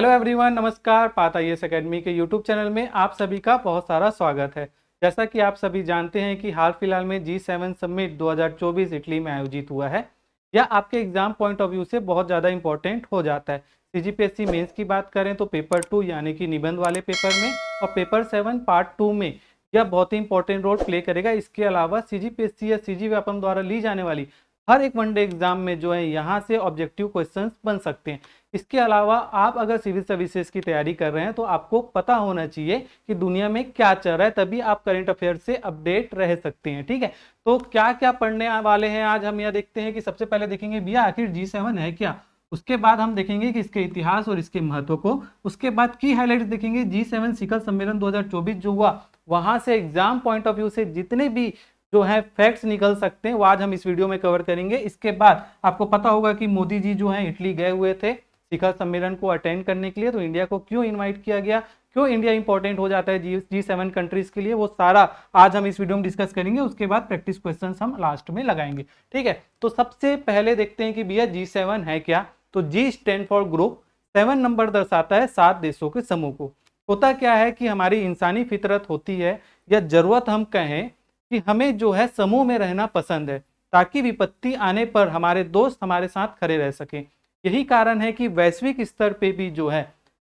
Hello everyone, नमस्कार। Path IAS academy के YouTube channel में आप सभी का बहुत सारा स्वागत है। जैसा कि आप सभी जानते हैं कि हाल फिलहाल में G7 समिट 2024 इटली में आयोजित हुआ है। यह आपके एग्जाम पॉइंट ऑफ व्यू से बहुत ज़्यादा इंपॉर्टेंट हो जाता है। सीजीपीएससी मेंस की बात करें तो पेपर 2 यानी कि निबंध वाले पेपर में और पेपर 7 पार्ट 2 में यह बहुत ही इंपॉर्टेंट रोल प्ले करेगा। इसके अलावा सीजीपीएससी या सीजी व्यापम द्वारा ली जाने वाली हर एक वनडे एग्जाम में जो है यहाँ से ऑब्जेक्टिव क्वेश्चंस बन सकते हैं। इसके अलावा आप अगर सिविल सर्विसेज की तैयारी कर रहे हैं तो आपको पता होना चाहिए कि दुनिया में क्या चल रहा है, तभी आप करंट अफेयर से अपडेट रह सकते हैं। ठीक है, तो क्या क्या पढ़ने वाले हैं आज हम यह देखते हैं कि सबसे पहले देखेंगे भैया आखिर G7 है क्या। उसके बाद हम देखेंगे कि इसके इतिहास और इसके महत्व को। उसके बाद की हाईलाइट्स देखेंगे G7 शिखर सम्मेलन 2024 जो हुआ, वहां से एग्जाम पॉइंट ऑफ व्यू से जितने भी जो है फैक्ट्स निकल सकते हैं वो आज हम इस वीडियो में कवर करेंगे। इसके बाद आपको पता होगा कि मोदी जी जो है इटली गए हुए थे शिखर सम्मेलन को अटेंड करने के लिए, तो इंडिया को क्यों इनवाइट किया गया, क्यों इंडिया इंपॉर्टेंट हो जाता है G7 कंट्रीज के लिए, वो सारा आज हम इस वीडियो में डिस्कस करेंगे। उसके बाद प्रैक्टिस क्वेश्चंस हम लास्ट में लगाएंगे। ठीक है, तो सबसे पहले देखते हैं कि भैया G7 है क्या। तो G stand for group, 7 number दर्शाता है 7 देशों के समूह को। होता क्या है कि हमारी इंसानी फितरत होती है या जरूरत हम कहें कि हमें जो है समूह में रहना पसंद है ताकि विपत्ति आने पर हमारे दोस्त हमारे साथ खड़े रह सकें। यही कारण है कि वैश्विक स्तर पे भी जो है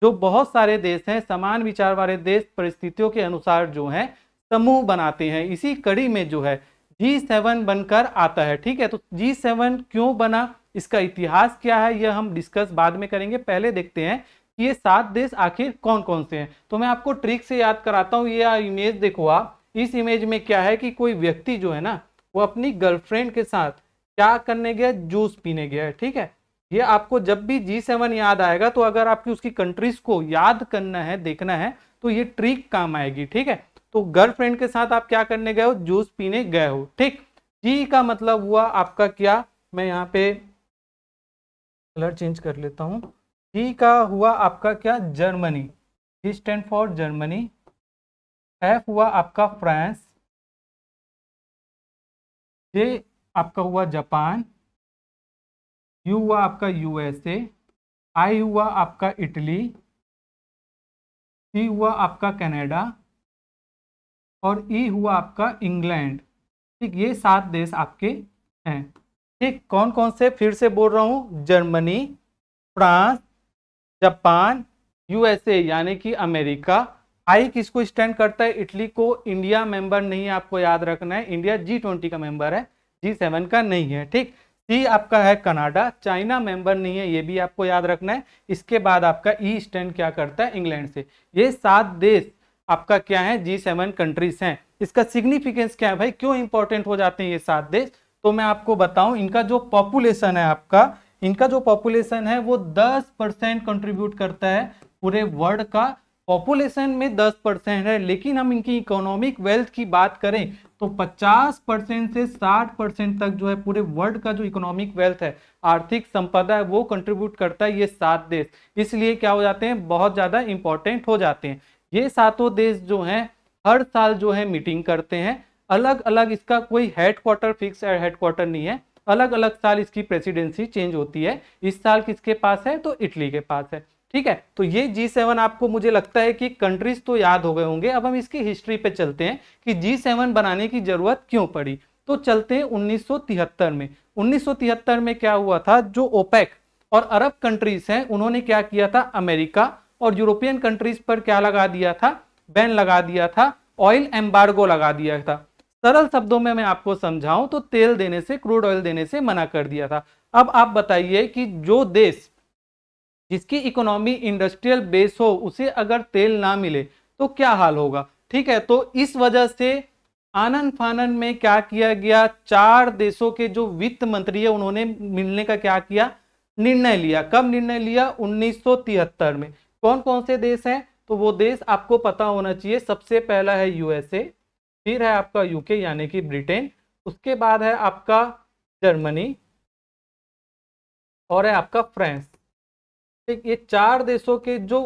जो बहुत सारे देश हैं, समान विचार वाले देश परिस्थितियों के अनुसार जो है समूह बनाते हैं। इसी कड़ी में जो है G7 बनकर आता है। ठीक है, तो G7 क्यों बना, इसका इतिहास क्या है, यह हम डिस्कस बाद में करेंगे। पहले देखते हैं कि ये 7 देश आखिर कौन कौन से हैं। तो मैं आपको ट्रिक से याद कराता हूँ। ये इमेज देखो आप, इस इमेज में क्या है कि कोई व्यक्ति जो है ना वो अपनी गर्लफ्रेंड के साथ क्या करने गया, जूस पीने गया है। ठीक है, ये आपको जब भी G7 याद आएगा तो अगर आपकी उसकी कंट्रीज को याद करना है, देखना है, तो ये ट्रिक काम आएगी। ठीक है, तो गर्लफ्रेंड के साथ आप क्या करने गए हो, जूस पीने गए हो। ठीक, जी का मतलब हुआ आपका क्या, मैं यहाँ पे कलर चेंज कर लेता हूँ। जी का हुआ आपका क्या, Germany. G stand for Germany. F हुआ आपका फ्रांस। जे आपका हुआ जापान। यू हुआ आपका यूएसए। आई हुआ आपका इटली। सी हुआ आपका कनाडा और ई हुआ आपका इंग्लैंड। ठीक, ये 7 देश आपके हैं। ठीक, कौन कौन से, फिर से बोल रहा हूं, जर्मनी, फ्रांस, जापान, यूएसए यानी कि अमेरिका। आई किसको स्टैंड करता है, इटली को। इंडिया मेंबर नहीं है, आपको याद रखना है, इंडिया G20 का मेंबर है, G7 का नहीं है। ठीक, सी आपका है कनाडा, चाइना मेंबर नहीं है, ये भी आपको याद रखना है। इसके बाद आपका ई स्टैंड क्या करता है, इंग्लैंड से। ये 7 देश आपका क्या है, G7 कंट्रीज हैं। इसका सिग्निफिकेंस क्या है भाई, क्यों इंपॉर्टेंट हो जाते हैं ये 7 देश, तो मैं आपको बताऊं। इनका जो पॉपुलेशन है आपका, इनका जो पॉपुलेशन है वो 10% कंट्रीब्यूट करता है पूरे वर्ल्ड का। पॉपुलेशन में 10% है, लेकिन हम इनकी इकोनॉमिक वेल्थ की बात करें तो 50% से 60% तक जो है पूरे वर्ल्ड का जो इकोनॉमिक वेल्थ है, आर्थिक संपदा है, वो कंट्रीब्यूट करता है ये 7 देश। इसलिए क्या हो जाते हैं, बहुत ज्यादा इंपॉर्टेंट हो जाते हैं। ये 7 देश जो हैं हर साल जो है मीटिंग करते हैं। अलग अलग, इसका कोई हेडक्वार्टर फिक्स हेडक्वार्टर नहीं है, अलग अलग साल इसकी प्रेसिडेंसी चेंज होती है। इस साल किसके पास है, तो इटली के पास है। ठीक है, तो ये G7 आपको, मुझे लगता है कि कंट्रीज तो याद हो गए होंगे। अब हम इसकी हिस्ट्री पे चलते हैं कि G7 बनाने की जरूरत क्यों पड़ी। तो चलते हैं 1973 में। 1973 में क्या हुआ था, जो ओपेक और अरब कंट्रीज हैं उन्होंने क्या किया था, अमेरिका और यूरोपियन कंट्रीज पर क्या लगा दिया था, बैन लगा दिया था, ऑयल एम्बार्गो लगा दिया था। सरल शब्दों में मैं आपको समझाऊं तो तेल देने से, क्रूड ऑयल देने से मना कर दिया था। अब आप बताइए कि जो देश जिसकी इकोनॉमी इंडस्ट्रियल बेस हो उसे अगर तेल ना मिले तो क्या हाल होगा। ठीक है, तो इस वजह से आनन फानन में क्या किया गया, 4 देशों के जो वित्त मंत्री है उन्होंने मिलने का क्या किया, निर्णय लिया। कब निर्णय लिया, 1973 में। कौन कौन से देश हैं, तो वो देश आपको पता होना चाहिए। सबसे पहला है यूएसए, फिर है आपका यूके यानी कि ब्रिटेन, उसके बाद है आपका जर्मनी और है आपका फ्रांस। ठीक, ये 4 देशों के जो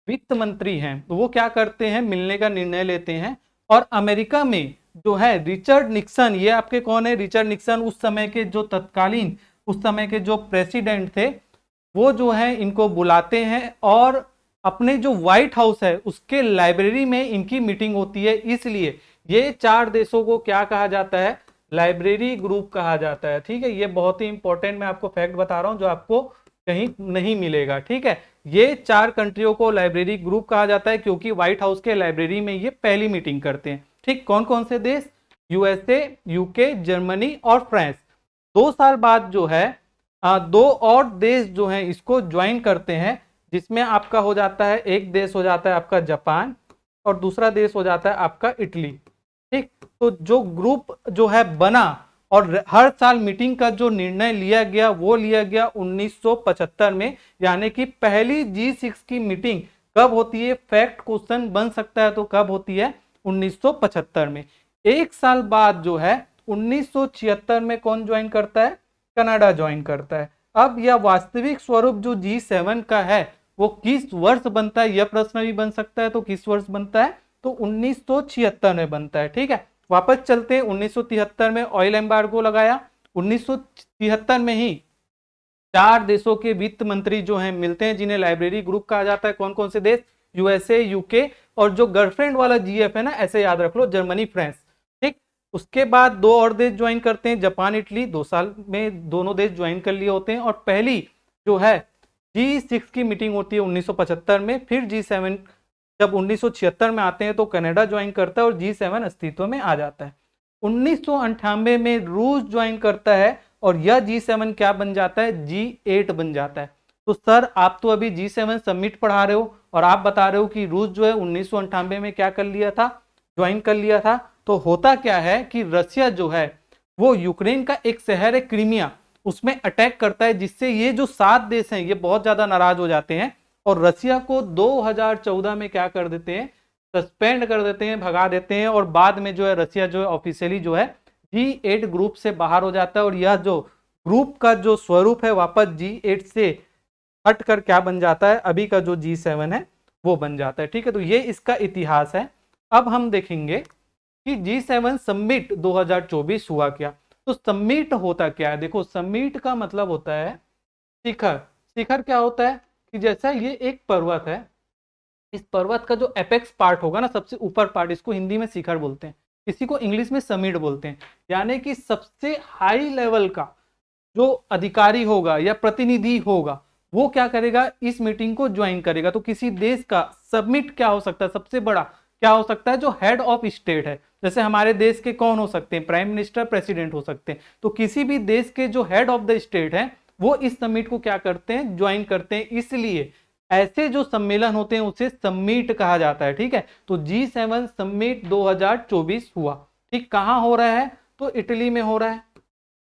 वित्त मंत्री हैं तो वो क्या करते हैं, मिलने का निर्णय लेते हैं। और अमेरिका में जो है रिचर्ड निक्सन, ये आपके कौन है, रिचर्ड निक्सन उस समय के जो तत्कालीन, उस समय के जो प्रेसिडेंट थे, वो जो है इनको बुलाते हैं और अपने जो व्हाइट हाउस है उसके लाइब्रेरी में इनकी मीटिंग होती है। इसलिए ये 4 देशों को क्या कहा जाता है, लाइब्रेरी ग्रुप कहा जाता है। ठीक है, ये बहुत ही इंपॉर्टेंट मैं आपको फैक्ट बता रहा हूं जो आपको कहीं नहीं मिलेगा। ठीक है, ये 4 कंट्रियों को लाइब्रेरी ग्रुप कहा जाता है क्योंकि व्हाइट हाउस के लाइब्रेरी में ये पहली मीटिंग करते हैं। ठीक, कौन कौन से देश, यूएसए, यूके, जर्मनी और फ्रांस। 2 साल बाद जो है 2 और देश जो हैं इसको ज्वाइन करते हैं, जिसमें आपका हो जाता है, एक देश हो जाता है आपका जापान और दूसरा देश हो जाता है आपका इटली। ठीक, तो जो ग्रुप जो है बना और हर साल मीटिंग का जो निर्णय लिया गया वो लिया गया 1975 में। यानी कि पहली G6 की मीटिंग कब होती है, फैक्ट क्वेश्चन बन सकता है, तो कब होती है, 1975 में। एक साल बाद जो है 1976 में कौन ज्वाइन करता है, कनाडा ज्वाइन करता है। अब यह वास्तविक स्वरूप जो G7 का है वो किस वर्ष बनता है, यह प्रश्न भी बन सकता है। तो किस वर्ष बनता है, तो 1976 में बनता है। ठीक है, वापस चलते हैं। 1973 में ऑयल एम्बार्गो लगाया। 1973 में ही 4 देशों के वित्त मंत्री जो हैं मिलते हैं, जिन्हें लाइब्रेरी ग्रुप कहा जाता है। कौन कौन से देश, यूएसए, यूके और जो गर्लफ्रेंड वाला जीएफ है ना, ऐसे याद रख लो, जर्मनी, फ्रांस। ठीक, उसके बाद 2 और देश ज्वाइन करते हैं, जापान, इटली। 2 साल में दोनों देश ज्वाइन कर लिए होते हैं। और पहली जो है G6 की मीटिंग होती है 1975 में। फिर G7 जब 1976 में आते हैं तो कनाडा ज्वाइन करता है और G7 अस्तित्व में आ जाता है। 1998 में रूस ज्वाइन करता है और यह G7 क्या बन जाता है, G8 बन जाता है। तो सर आप तो अभी G7 समिट पढ़ा रहे हो और आप बता रहे हो कि रूस जो है 1998 में क्या कर लिया था, ज्वाइन कर लिया था। तो होता क्या है कि रसिया जो है वो यूक्रेन का एक शहर है क्रीमिया, उसमें अटैक करता है, जिससे ये जो 7 देश हैं ये बहुत ज्यादा नाराज हो जाते हैं और रसिया को 2014 में क्या कर देते हैं, सस्पेंड कर देते हैं, भगा देते हैं। और बाद में जो है रसिया जो है ऑफिशियली जो है G8 ग्रुप से बाहर हो जाता है और यह जो ग्रुप का जो स्वरूप है वापस G8 से हट कर क्या बन जाता है, अभी का जो G7 है वो बन जाता है। ठीक है, तो ये इसका इतिहास है। अब हम देखेंगे कि G7 समिट 2024 हुआ क्या। तो समिट होता क्या है, देखो समिट का मतलब होता है शिखर। शिखर क्या होता है कि जैसा ये एक पर्वत है, इस पर्वत का जो एपेक्स पार्ट होगा ना, सबसे ऊपर पार्ट, इसको हिंदी में शिखर बोलते हैं, इसी को इंग्लिश में समिट बोलते हैं। यानी कि सबसे हाई लेवल का जो अधिकारी होगा या प्रतिनिधि होगा वो क्या करेगा, इस मीटिंग को ज्वाइन करेगा। तो किसी देश का समिट क्या हो सकता है, सबसे बड़ा क्या हो सकता है, जो हेड ऑफ स्टेट है। जैसे हमारे देश के कौन हो सकते हैं, प्राइम मिनिस्टर, प्रेसिडेंट हो सकते हैं। तो किसी भी देश के जो हेड ऑफ द स्टेट है वो इस समिट को क्या करते हैं, ज्वाइन करते हैं। इसलिए ऐसे जो सम्मेलन होते हैं उसे समिट कहा जाता है। ठीक है, तो G7 समिट 2024 हुआ। ठीक, कहां हो रहा है, तो इटली में हो रहा है।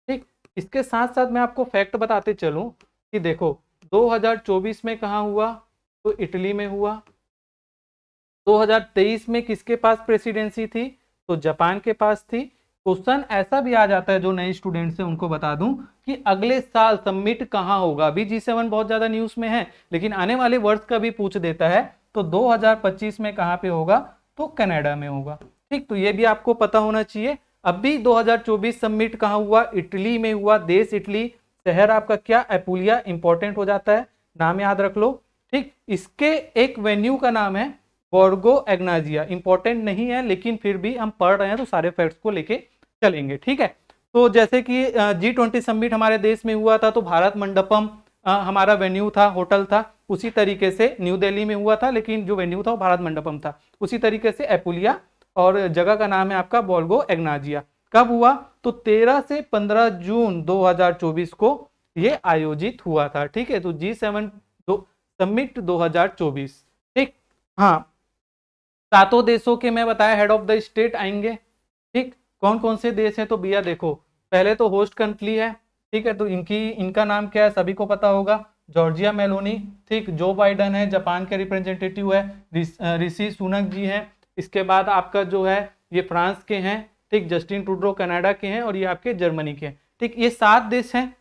ठीक, इसके साथ साथ मैं आपको फैक्ट बताते चलूं कि देखो 2024 में कहां हुआ, तो इटली में हुआ। 2023 में किसके पास प्रेसिडेंसी थी, तो जापान के पास थी। क्वेश्चन ऐसा भी आ जाता है, जो नए स्टूडेंट्स हैं उनको बता दूं कि अगले साल समिट कहां होगा। अभी G7 बहुत ज्यादा न्यूज में है, लेकिन आने वाले वर्ष का भी पूछ देता है। तो 2025 में कहां पे होगा, तो कनाडा में होगा। ठीक, तो ये भी आपको पता होना चाहिए। अभी 2024 समिट कहां हुआ, इटली में हुआ। देश इटली, शहर आपका क्या, एपुलिया, इंपॉर्टेंट हो जाता है, नाम याद रख लो। ठीक, इसके एक वेन्यू का नाम है बोर्गो एग्नाजिया। इंपॉर्टेंट नहीं है लेकिन फिर भी हम पढ़ रहे हैं तो सारे फैक्ट्स को लेके चलेंगे। ठीक है, तो जैसे कि G20 समिट हमारे देश में हुआ था तो भारत मंडपम हमारा वेन्यू था, होटल था। उसी तरीके से न्यू दिल्ली में हुआ था, लेकिन जो वेन्यू था वो भारत मंडपम था। उसी तरीके से एपुलिया, और जगह का नाम है आपका बोर्गो एग्नाजिया। कब हुआ, तो 13 से 15 जून 2024 को ये आयोजित हुआ था। ठीक है, तो G7 समिट 2024। ठीक, हाँ, 7 देशों के मैं बताया हेड ऑफ द स्टेट आएंगे। ठीक, कौन कौन से देश हैं, तो भैया देखो पहले तो होस्ट कंट्री है। ठीक है, तो इनका नाम क्या है, सभी को पता होगा, जॉर्जिया मेलोनी। ठीक, जो बाइडन है जापान के रिप्रेजेंटेटिव है, ऋषि सुनक जी हैं। इसके बाद आपका जो है ये फ्रांस के हैं। ठीक, जस्टिन ट्रूडो कनाडा के हैं और ये आपके जर्मनी के हैं। ठीक, ये 7 देश हैं।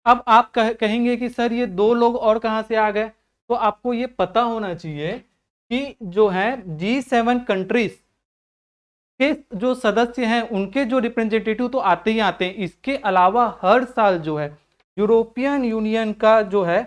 अब आप कहेंगे कि सर ये 2 लोग और कहाँ से आ गए, तो आपको ये पता होना चाहिए कि जो है G7 कंट्रीज के जो सदस्य हैं उनके जो रिप्रेजेंटेटिव तो आते ही आते हैं। इसके अलावा हर साल जो है यूरोपियन यूनियन का जो है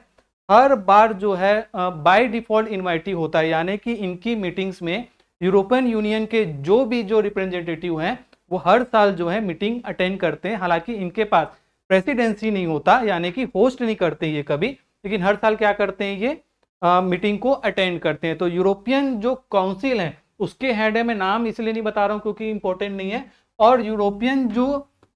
हर बार जो है बाय डिफॉल्ट इनवाइटी होता है, यानी कि इनकी मीटिंग्स में यूरोपियन यूनियन के जो रिप्रेजेंटेटिव हैं वो हर साल जो है मीटिंग अटेंड करते हैं। हालांकि इनके पास प्रेसिडेंसी नहीं होता, यानी कि होस्ट नहीं करते ये कभी, लेकिन हर साल क्या करते हैं ये मीटिंग को अटेंड करते हैं। तो यूरोपियन जो काउंसिल है उसके हेड है, मैं नाम इसलिए नहीं बता रहा हूं क्योंकि इंपॉर्टेंट नहीं है, और यूरोपियन जो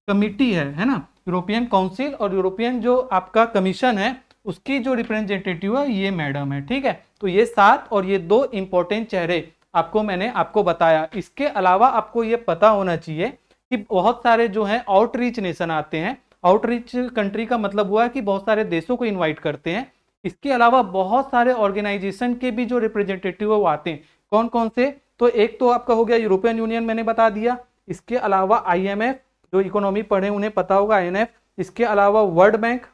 कमिटी है ना, यूरोपियन काउंसिल और यूरोपियन जो आपका कमीशन है उसकी जो रिप्रेजेंटेटिव है ये मैडम है। ठीक है, तो ये 7 और ये 2 इंपॉर्टेंट चेहरे मैंने आपको बताया। इसके अलावा आपको ये पता होना चाहिए कि बहुत सारे जो हैं आउटरीच नेशन आते हैं। आउटरीच कंट्री का मतलब हुआ है कि बहुत सारे देशों को इनवाइट करते हैं। इसके अलावा बहुत सारे ऑर्गेनाइजेशन के भी जो रिप्रेजेंटेटिव है वो आते हैं। कौन कौन से? तो एक तो आपका हो गया यूरोपियन यूनियन, मैंने बता दिया। इसके अलावा IMF, जो इकोनॉमी पढ़े उन्हें पता होगा, INF। इसके अलावा वर्ल्ड बैंक,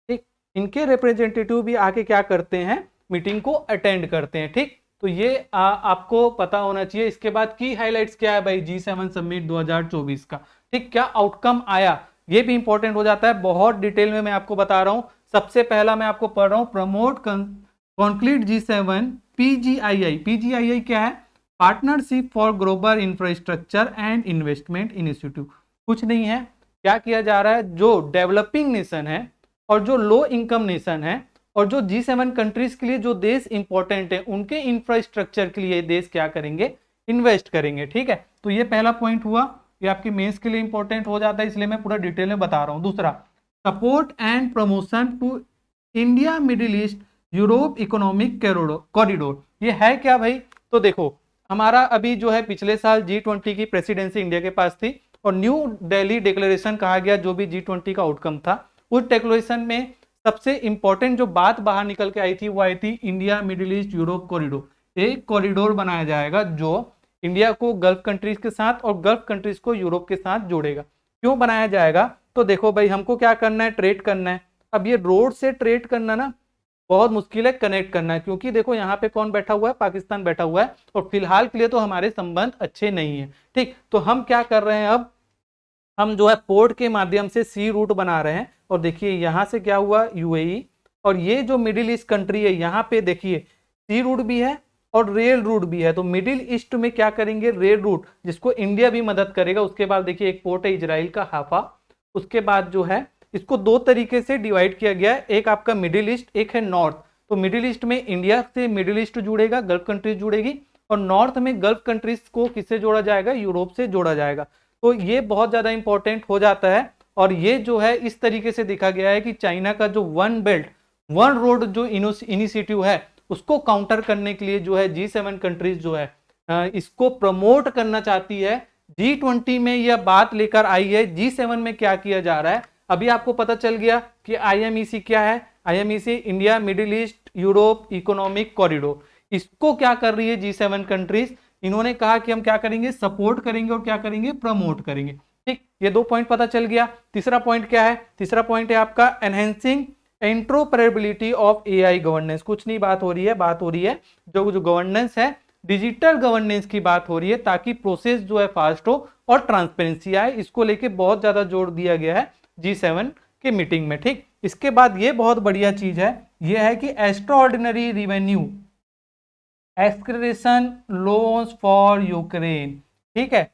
ठीक, इनके रिप्रेजेंटेटिव भी आके क्या करते हैं, मीटिंग को अटेंड करते हैं। ठीक, तो ये आपको पता होना चाहिए। इसके बाद की हाइलाइट्स क्या है भाई G7 समिट 2024 का, ठीक, क्या आउटकम आया, ये भी इंपॉर्टेंट हो जाता है। बहुत डिटेल में मैं आपको बता रहा हूं। सबसे पहला मैं आपको पढ़ रहा हूं, promote concrete G7 PGII। PGII क्या है? Partnership for global infrastructure and investment initiative. कुछ नहीं है, क्या किया जा रहा है, जो डेवलपिंग नेशन है और जो लो इनकम नेशन है और जो G7 कंट्रीज के लिए जो देश इंपॉर्टेंट है उनके इंफ्रास्ट्रक्चर के लिए देश क्या करेंगे, इन्वेस्ट करेंगे। ठीक है, तो ये पहला पॉइंट हुआ, ये आपके मेंस के लिए इंपॉर्टेंट हो जाता है, इसलिए मैं पूरा डिटेल में बता रहा हूं। दूसरा, support and promotion to India middle east Europe economic corridor. ये है क्या भाई? तो देखो, हमारा अभी जो है पिछले साल G20 की प्रेसिडेंसी इंडिया के पास थी और न्यू दिल्ली डिक्लेरेशन कहा गया, जो भी G20 का आउटकम था। उस डिक्लेरेशन में सबसे इंपॉर्टेंट जो बात बाहर निकल के आई थी वो आई थी India middle east Europe corridor. एक कॉरिडोर बनाया जाएगा जो इंडिया को गल्फ कंट्रीज के साथ और गल्फ कंट्रीज को यूरोप के साथ जोड़ेगा। क्यों बनाया जाएगा? तो देखो भाई, हमको क्या करना है, ट्रेड करना है। अब ये रोड से ट्रेड करना ना बहुत मुश्किल है, कनेक्ट करना है, क्योंकि देखो यहाँ पे कौन बैठा हुआ है, पाकिस्तान बैठा हुआ है और फिलहाल के लिए तो हमारे संबंध अच्छे नहीं है। ठीक, तो हम क्या कर रहे हैं, अब हम जो है पोर्ट के माध्यम से सी रूट बना रहे हैं। और देखिए यहाँ से क्या हुआ, UAE, और ये जो मिडिल ईस्ट कंट्री है यहाँ पे देखिए सी रूट भी है और रेल रूट भी है। तो मिडिल ईस्ट में क्या करेंगे, रेल रूट, जिसको इंडिया भी मदद करेगा। उसके बाद देखिए एक पोर्ट है इजराइल का, हाफा। उसके बाद जो है इसको 2 तरीके से डिवाइड किया गया है, एक आपका मिडिल ईस्ट, एक है नॉर्थ। तो मिडिल ईस्ट में इंडिया से मिडिल ईस्ट जुड़ेगा, गल्फ कंट्रीज जुड़ेगी, और नॉर्थ में गल्फ कंट्रीज को किससे जोड़ा जाएगा, यूरोप से जोड़ा जाएगा। तो ये बहुत ज्यादा इंपॉर्टेंट हो जाता है। और ये जो है इस तरीके से देखा गया है कि चाइना का जो वन बेल्ट वन रोड जो इनिशिएटिव है उसको काउंटर करने के लिए जो है G7 कंट्रीज जो है इसको प्रमोट करना चाहती है। G20 में यह बात लेकर आई है, G7 में क्या किया जा रहा है अभी आपको पता चल गया कि IMEC क्या है। IMEC India middle east Europe economic corridor, इसको क्या कर रही है G7 कंट्रीज, इन्होंने कहा कि हम क्या करेंगे, सपोर्ट करेंगे और क्या करेंगे, प्रमोट करेंगे। ठीक, ये 2 पॉइंट पता चल गया। तीसरा पॉइंट क्या है, तीसरा पॉइंट है आपका एनहेंसिंग इंट्रोपरेबिलिटी ऑफ AI गवर्नेंस। कुछ नहीं बात हो रही है, बात हो रही है जो गवर्नेंस है, डिजिटल गवर्नेंस की बात हो रही है, ताकि प्रोसेस जो है फास्ट हो और ट्रांसपेरेंसी आए। इसको लेके बहुत ज्यादा जोर दिया गया है G7 के मीटिंग में। ठीक, इसके बाद ये बहुत बढ़िया चीज है, ये है कि extraordinary revenue excretion loans for Ukraine. ठीक है,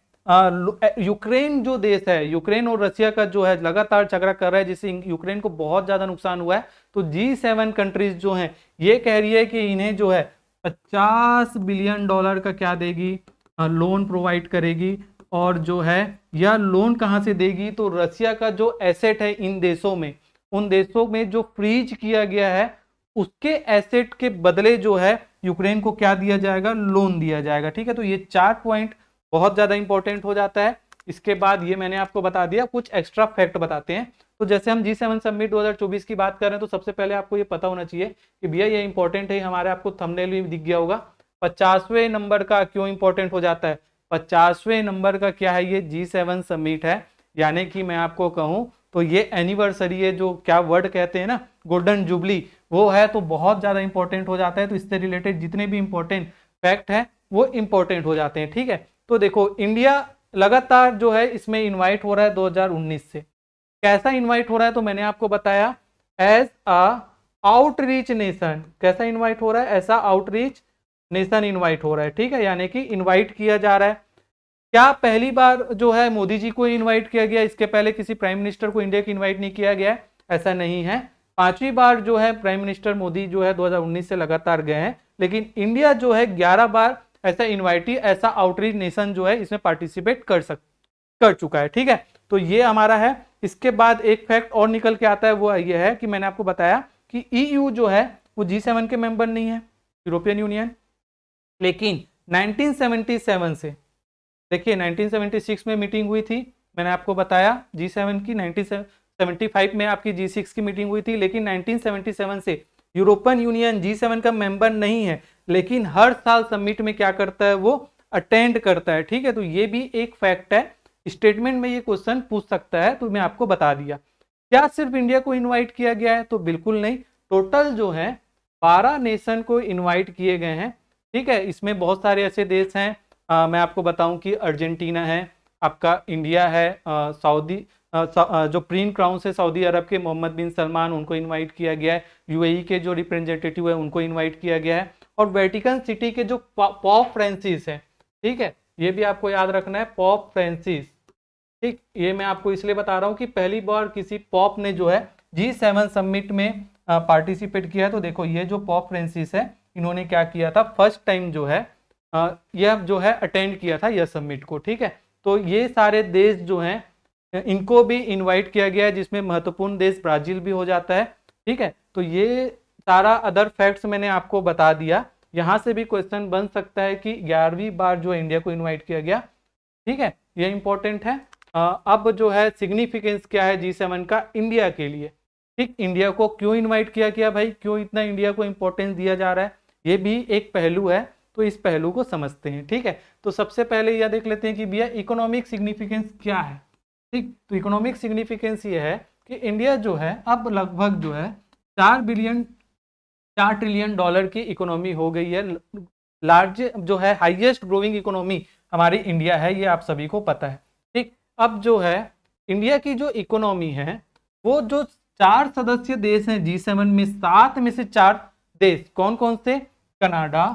यूक्रेन जो देश है, यूक्रेन और रशिया का जो है लगातार झगड़ा कर रहा है, जिससे यूक्रेन को बहुत ज्यादा नुकसान हुआ है। तो G7 कंट्रीज जो हैं ये कह रही है कि इन्हें जो है $50 बिलियन का क्या देगी, लोन प्रोवाइड करेगी। और जो है यह लोन कहां से देगी, तो रशिया का जो एसेट है इन देशों में, उन देशों में जो फ्रीज किया गया है उसके एसेट के बदले जो है यूक्रेन को क्या दिया जाएगा, लोन दिया जाएगा। ठीक है, तो ये 4 पॉइंट बहुत ज्यादा इंपॉर्टेंट हो जाता है। इसके बाद ये मैंने आपको बता दिया, कुछ एक्स्ट्रा फैक्ट बताते हैं। तो जैसे हम G7 समिट 2024 की बात कर रहे हैं, तो सबसे पहले आपको ये पता होना चाहिए कि भैया ये इंपॉर्टेंट है, हमारे आपको थंबनेल में दिख गया होगा। 50वें नंबर का क्यों इंपॉर्टेंट हो जाता है, 50वें नंबर का क्या है, ये G7 समिट है। यानी कि मैं आपको कहूं तो ये एनिवर्सरी है, जो क्या वर्ड कहते हैं ना, गोल्डन जुबली, वो है, तो बहुत ज्यादा इंपॉर्टेंट हो जाता है। तो इससे रिलेटेड जितने भी इंपॉर्टेंट फैक्ट है वो इंपॉर्टेंट हो जाते हैं। ठीक है, तो देखो इंडिया लगातार जो है इसमें इनवाइट हो रहा है 2019 से। कैसा इनवाइट हो रहा है, तो मैंने आपको बताया एज अ आउटरीच नेशन। कैसा इनवाइट हो रहा है? ऐसा आउटरीच नेशन इनवाइट हो रहा है, ठीक है, यानी कि इनवाइट किया जा रहा है। क्या पहली बार जो है मोदी जी को इनवाइट किया गया? इसके पहले किसी प्राइम मिनिस्टर को इंडिया की इनवाइट नहीं किया गया है? ऐसा नहीं है। 5वीं बार जो है प्राइम मिनिस्टर मोदी जो है 2019 से लगातार गए हैं, लेकिन इंडिया जो है 11 बार ऐसा इन्वाइटी, ऐसा आउटरीच नेशन जो है इसमें पार्टिसिपेट कर चुका है, ठीक है। तो ये हमारा है। इसके बाद एक फैक्ट और निकल के आता है, वो ये है कि मैंने आपको बताया कि ईयू जो है वो G7 के मेंबर नहीं है, यूरोपियन यूनियन, लेकिन 1977 से, देखिए 1976 में मीटिंग हुई थी, मैंने आपको बताया G7 की, 1975 में आपकी G6 की मीटिंग हुई थी, लेकिन 1977 से यूरोपियन यूनियन G7 का मेंबर नहीं है, लेकिन हर साल समिट में क्या करता है? वो अटेंड करता है, ठीक है। तो ये भी एक फैक्ट है, स्टेटमेंट में ये क्वेश्चन पूछ सकता है, तो मैं आपको बता दिया। क्या सिर्फ इंडिया को इन्वाइट किया गया है? तो बिल्कुल नहीं, टोटल जो है 12 नेशन को इन्वाइट किए गए हैं, ठीक है। इसमें बहुत सारे ऐसे देश हैं, मैं आपको बताऊं कि अर्जेंटीना है, आपका इंडिया है, सऊदी जो प्रिंस क्राउन से सऊदी अरब के मोहम्मद बिन सलमान, उनको इनवाइट किया गया है। यूएई के जो रिप्रेजेंटेटिव है उनको इनवाइट किया गया है, और वेटिकन सिटी के जो पॉप फ्रांसिस है, ठीक है, ये भी आपको याद रखना है, पॉप फ्रांसिस, ठीक। ये मैं आपको इसलिए बता रहा हूँ कि पहली बार किसी पॉप ने जो है G7 समिट में पार्टिसिपेट किया है। तो देखो ये जो पॉप फ्रांसिस है, इन्होंने क्या किया था, फर्स्ट टाइम जो है यह जो है अटेंड किया था यह समिट को, ठीक है। तो ये सारे देश जो हैं इनको भी इनवाइट किया गया है, जिसमें महत्वपूर्ण देश ब्राजील भी हो जाता है, ठीक है। तो ये सारा अदर फैक्ट्स मैंने आपको बता दिया। यहाँ से भी क्वेश्चन बन सकता है कि 11वीं बार जो है इंडिया को इनवाइट किया गया, ठीक है, ये इंपॉर्टेंट है। अब जो है सिग्निफिकेंस क्या है G7 का इंडिया के लिए, ठीक। इंडिया को क्यों इनवाइट किया गया भाई, क्यों इतना इंडिया को इंपॉर्टेंस दिया जा रहा है, ये भी एक पहलू है, तो इस पहलू को समझते हैं, ठीक है। तो सबसे पहले यह देख लेते हैं कि भैया इकोनॉमिक सिग्निफिकेंस क्या है, ठीक। तो इकोनॉमिक सिग्निफिकेंस ये है कि इंडिया जो है अब लगभग जो है 4 ट्रिलियन डॉलर की इकोनॉमी हो गई है। लार्ज जो है हाईएस्ट ग्रोइंग इकोनॉमी हमारी इंडिया है, ये आप सभी को पता है, ठीक। अब जो है इंडिया की जो इकोनॉमी है, वो जो 4 सदस्य देश हैं G7 में, 7 में से 4 देश कौन कौन से? कनाडा,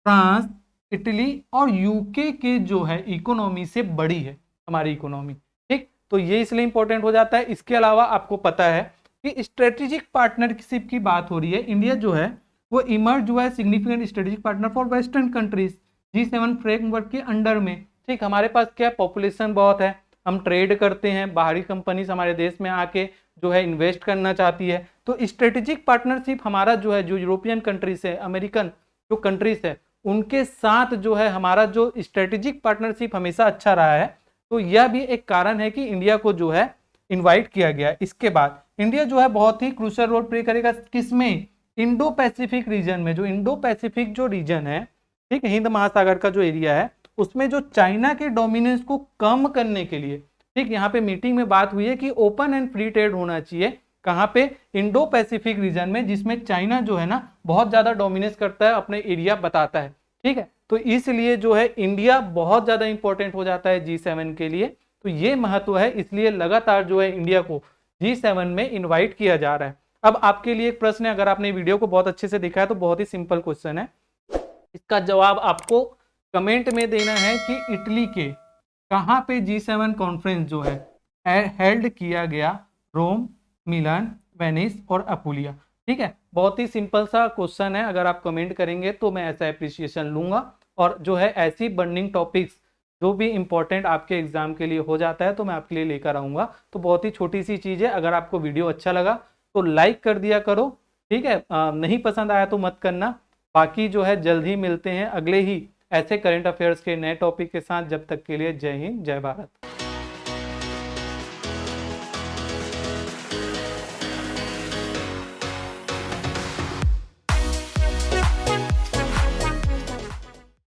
फ्रांस, इटली और यूके के जो है इकोनॉमी से बड़ी है हमारी इकोनॉमी, ठीक। तो ये इसलिए इंपॉर्टेंट हो जाता है। इसके अलावा आपको पता है कि स्ट्रेटेजिक पार्टनरशिप की बात हो रही है, इंडिया जो है वो इमर्ज हुआ है significant strategic partner for western countries G7 framework के अंडर में, ठीक। हमारे पास क्या, पॉपुलेशन बहुत है, हम ट्रेड करते हैं, बाहरी कंपनीज हमारे देश में आके जो है इन्वेस्ट करना चाहती है, तो स्ट्रेटेजिक पार्टनरशिप हमारा जो है, जो यूरोपियन कंट्रीज है, अमेरिकन जो कंट्रीज है, उनके साथ जो है हमारा जो स्ट्रेटेजिक पार्टनरशिप हमेशा अच्छा रहा है। तो यह भी एक कारण है कि इंडिया को जो है इनवाइट किया गया। इसके बाद इंडिया जो है बहुत ही क्रूशियल रोल प्ले करेगा किसमें? इंडो पैसिफिक रीजन में। जो इंडो पैसिफिक जो रीजन है, ठीक है, हिंद महासागर का जो एरिया है, उसमें जो चाइना के डोमिनेंस को कम करने के लिए, ठीक, यहाँ पे मीटिंग में बात हुई है कि ओपन एंड फ्री ट्रेड होना चाहिए। कहाँ पे? इंडो पैसिफिक रीजन में, जिसमें चाइना जो है ना बहुत ज्यादा डोमिनेट करता है, अपने एरिया बताता है, ठीक है। तो इसलिए जो है इंडिया बहुत ज्यादा इंपॉर्टेंट हो जाता है G7 के लिए। तो ये महत्व है, इसलिए लगातार जो है इंडिया को G7 में इनवाइट किया जा रहा है। अब आपके लिए एक प्रश्न है, अगर आपने वीडियो को बहुत अच्छे से देखा है तो बहुत ही सिंपल क्वेश्चन है, इसका जवाब आपको कमेंट में देना है कि इटली के कहाँ पे G7 कॉन्फ्रेंस जो है हेल्ड किया गया? रोम, मिलान, वेनिस और अपुलिया, ठीक है। बहुत ही सिंपल सा क्वेश्चन है, अगर आप कमेंट करेंगे तो मैं ऐसा अप्रिसिएशन लूंगा, और जो है ऐसी बर्निंग टॉपिक्स जो भी इंपॉर्टेंट आपके एग्जाम के लिए हो जाता है तो मैं आपके लिए लेकर आऊंगा। तो बहुत ही छोटी सी चीज़ है, अगर आपको वीडियो अच्छा लगा तो लाइक कर दिया करो, ठीक है। नहीं पसंद आया तो मत करना। बाकी जो है जल्द ही मिलते हैं अगले ही ऐसे करंट अफेयर्स के नए टॉपिक के साथ। जब तक के लिए जय हिंद, जय भारत।